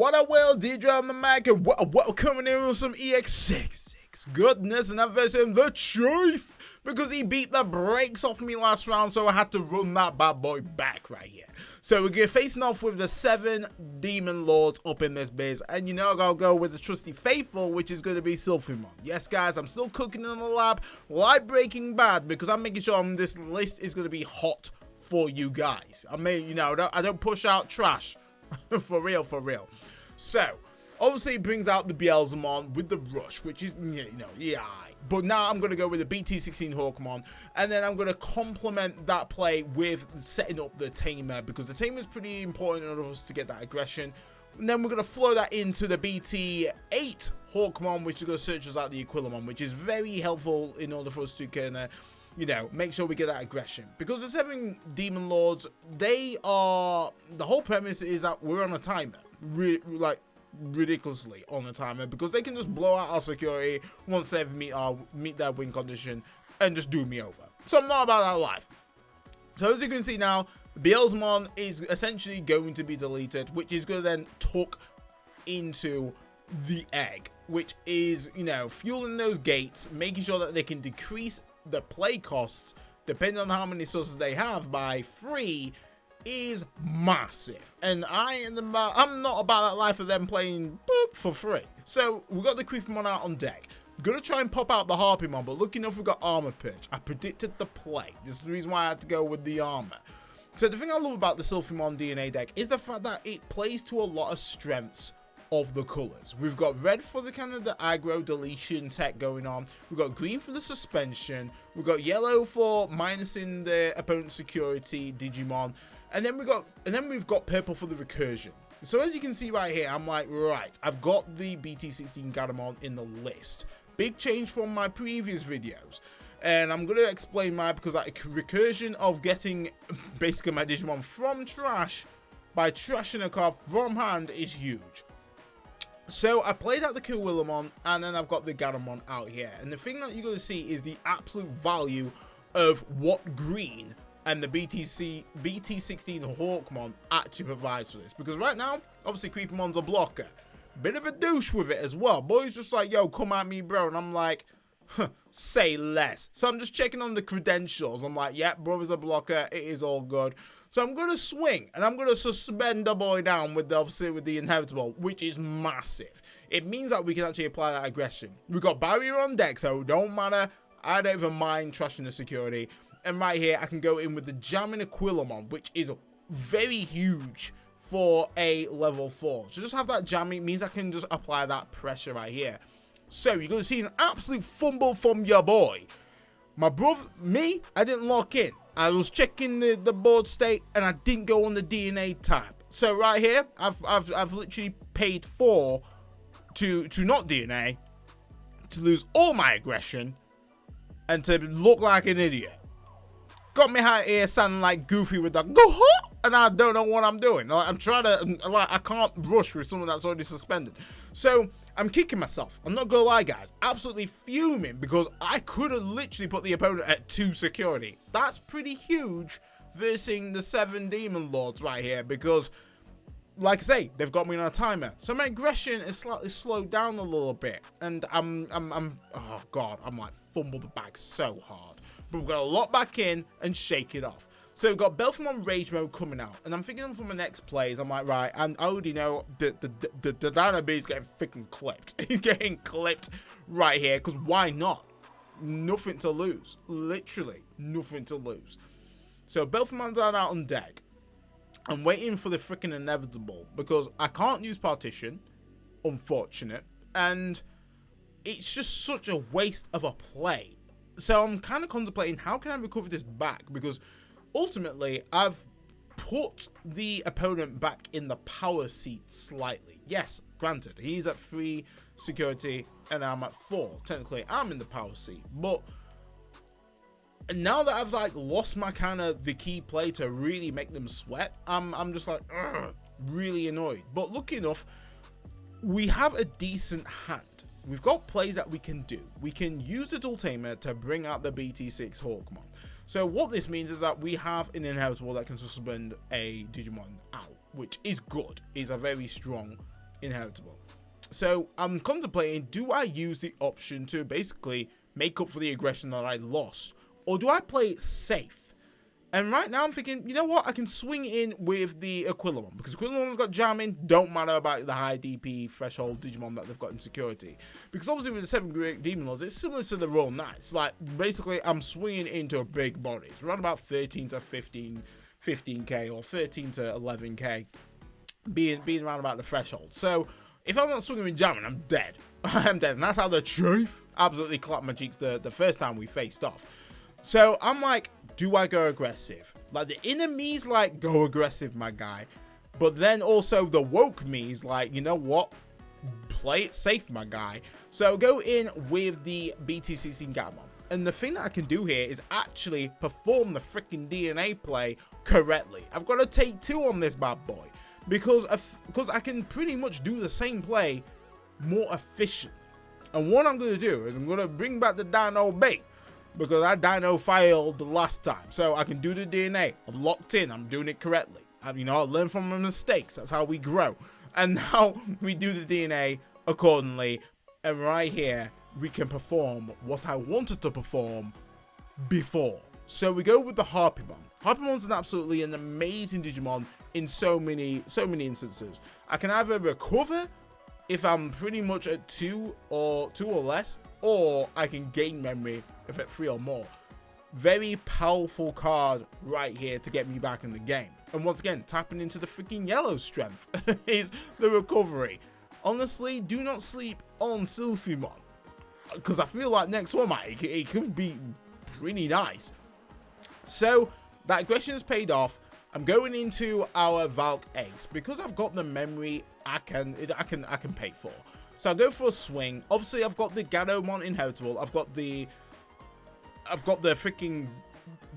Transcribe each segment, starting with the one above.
What I will, DJ on the mic, and what coming in with some EX6 goodness, and that version, the Chief, because he beat the brakes off me last round, so I had to run that bad boy back right here. So we're facing off with the 7 Demon Lords up in this biz, and you know I gotta go with the trusty faithful, which is gonna be Silphymon. Yes, guys, I'm still cooking in the lab like Breaking Bad, because I'm making sure this list is gonna be hot for you guys. I mean, you know, I don't push out trash. For real. So, obviously it brings out the Beelzemon with the Rush, which is, you know, yeah. But now I'm going to go with the BT16 Hawkmon, and then I'm going to complement that play with setting up the Tamer, because the Tamer is pretty important in order for us to get that aggression. And then we're going to flow that into the BT8 Hawkmon, which is going to search us out the Aquilomon, which is very helpful in order for us to kind of, you know, make sure we get that aggression. Because the 7 Demon Lords, they are, the whole premise is that we're on a timer, ridiculously on a timer, because they can just blow out our security once they meet their win condition and just do me over. So I'm not about that life. So as you can see now, Beelzemon is essentially going to be deleted, which is going to then tuck into the egg, which is, you know, fueling those gates, making sure that they can decrease the play costs depending on how many sources they have by 3 is massive, and I'm not about that life of them playing for free. So we got the Creepymon out on deck. Gonna try and pop out the Harpymon, but lucky enough we got Armor Perch. I predicted the play. This is the reason why I had to go with the armor. So the thing I love about the Silphymon DNA deck is the fact that it plays to a lot of strengths of the colors. We've got red for the kind of the aggro deletion tech going on. We've got green for the suspension. We've got yellow for minusing the opponent's security Digimon, and then we've got purple for the recursion. So as you can see right here, I'm like, right, I've got the BT16 Garamon in the list. Big change from my previous videos, and I'm gonna explain why, because that recursion of getting basically my Digimon from trash by trashing a card from hand is huge. So I played out the Aquilomon, and then I've got the Garamon out here. And the thing that you're going to see is the absolute value of what green and the BT16 Hawkmon actually provides for this. Because right now, obviously Creepymon's a blocker. Bit of a douche with it as well. Boy's just like, yo, come at me, bro. And I'm like, huh, say less. So I'm just checking on the credentials. I'm like, yeah, brother's a blocker. It is all good. So I'm going to swing, and I'm going to suspend the boy down with the inevitable, which is massive. It means that we can actually apply that aggression. We've got barrier on deck, so it don't matter. I don't even mind trashing the security. And right here, I can go in with the jamming Aquilomon, which is very huge for a level 4. So just have that jamming means I can just apply that pressure right here. So you're going to see an absolute fumble from your boy. My brother, me, I didn't lock in. I was checking the board state, and I didn't go on the DNA tab. So right here, I've literally paid 4 to not DNA, to lose all my aggression, and to look like an idiot. Got me out here sounding like Goofy with the go, and I don't know what I'm doing. Like, I'm trying to, I can't rush with someone that's already suspended. So I'm kicking myself. I'm not gonna lie, guys. Absolutely fuming, because I could have literally put the opponent at 2 security. That's pretty huge versus the 7 Demon Lords right here, because, like I say, they've got me on a timer. So my aggression is slightly slowed down a little bit, and oh god, I'm like fumbled the bag so hard. But we've got to lock back in and shake it off. So we've got Belphemon Rage Mode coming out, and I'm thinking for my next plays, I'm like, right, and I already know the Dino B is getting freaking clipped. He's getting clipped right here, because why not? Nothing to lose. Literally, nothing to lose. So Belphemon's out on deck. I'm waiting for the freaking inevitable, because I can't use Partition, unfortunate, and it's just such a waste of a play. So I'm kind of contemplating, how can I recover this back, because ultimately, I've put the opponent back in the power seat slightly. Yes, granted, he's at 3 security and I'm at 4. Technically, I'm in the power seat. But now that I've like lost my kind of the key play to really make them sweat, I'm just like, really annoyed. But lucky enough, we have a decent hand. We've got plays that we can do. We can use the Dual Tamer to bring out the BT6 Hawkmon. So what this means is that we have an inheritable that can suspend a Digimon out, which is good. It's a very strong inheritable. So I'm contemplating, do I use the option to basically make up for the aggression that I lost, or do I play it safe? And right now I'm thinking, you know what, I can swing in with the Silphymon, because Silphymon's got jamming, don't matter about the high DP threshold Digimon that they've got in security. Because obviously with the 7 Great Demon Lords, it's similar to the Royal Knights. Like, basically I'm swinging into big bodies, around about 13 to 15k, or 13 to 11k, being around about the threshold. So if I'm not swinging with jamming, I'm dead. I'm dead, and that's how the truth absolutely clapped my cheeks the first time we faced off. So I'm like, do I go aggressive? Like, the inner me's like, go aggressive, my guy. But then also the woke me's like, you know what? Play it safe, my guy. So go in with the BT16 Gatomon. And the thing that I can do here is actually perform the freaking DNA play correctly. I've got to take 2 on this bad boy. Because I can pretty much do the same play more efficiently. And what I'm going to do is I'm going to bring back the Dino bait, because that Dino failed the last time. So I can do the DNA. I'm locked in. I'm doing it correctly. You know, I learn from my mistakes. That's how we grow. And now we do the DNA accordingly. And right here, we can perform what I wanted to perform before. So we go with the Silphymon. Silphymon's an amazing Digimon in so many instances. I can either recover if I'm pretty much at 2 or less, or I can gain memory if at 3 or more. Very powerful card right here to get me back in the game. And once again, tapping into the freaking yellow strength is the recovery. Honestly, do not sleep on Silphymon, because I feel like next one, it could be pretty nice. So that aggression has paid off. I'm going into our Valk Ace because I've got the memory. I can pay for. So I'll go for a swing. Obviously, I've got the Gatomon inheritable. I've got the freaking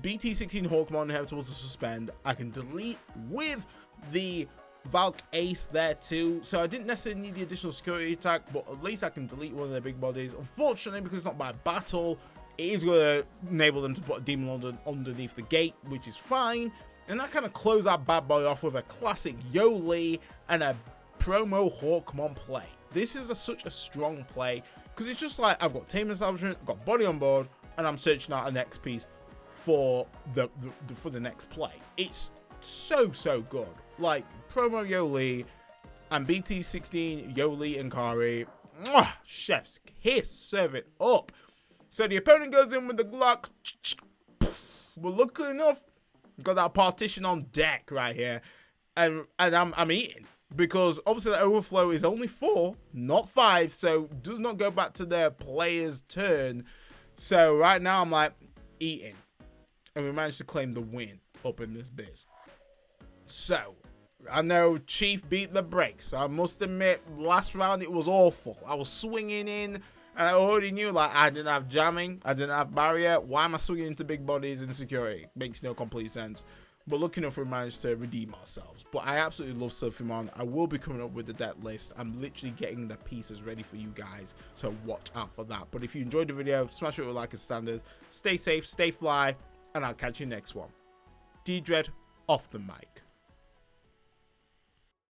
BT16 Hawkmon inheritable to suspend. I can delete with the Valk Ace there too. So I didn't necessarily need the additional security attack, but at least I can delete one of their big bodies. Unfortunately, because it's not by battle, it is going to enable them to put a Demon Lord underneath the gate, which is fine. And that kind of close that bad boy off with a classic Yoli and a promo Hawkmon play. This is such a strong play, because it's just like, I've got team establishment, I've got body on board, and I'm searching out a next piece for the next play. It's so good. Like, promo Yoli and BT16 Yoli and Kari, mwah, chef's kiss, serve it up. So the opponent goes in with the Glock. Well, luckily enough, got that partition on deck right here, and I'm eating, because obviously the overflow is only 4, not 5, so does not go back to their player's turn. So right now I'm like eating, and we managed to claim the win up in this biz. So I know Chief beat the brakes. I must admit, last round it was awful. I was swinging in, and I already knew, like, I didn't have jamming, I didn't have barrier. Why am I swinging into big bodies in security? Makes no complete sense. But lucky enough, we managed to redeem ourselves. But I absolutely love Silphymon. I will be coming up with the deck list. I'm literally getting the pieces ready for you guys, so watch out for that. But if you enjoyed the video, smash it with a like as standard. Stay safe, stay fly, and I'll catch you next one. D-Dread off the mic.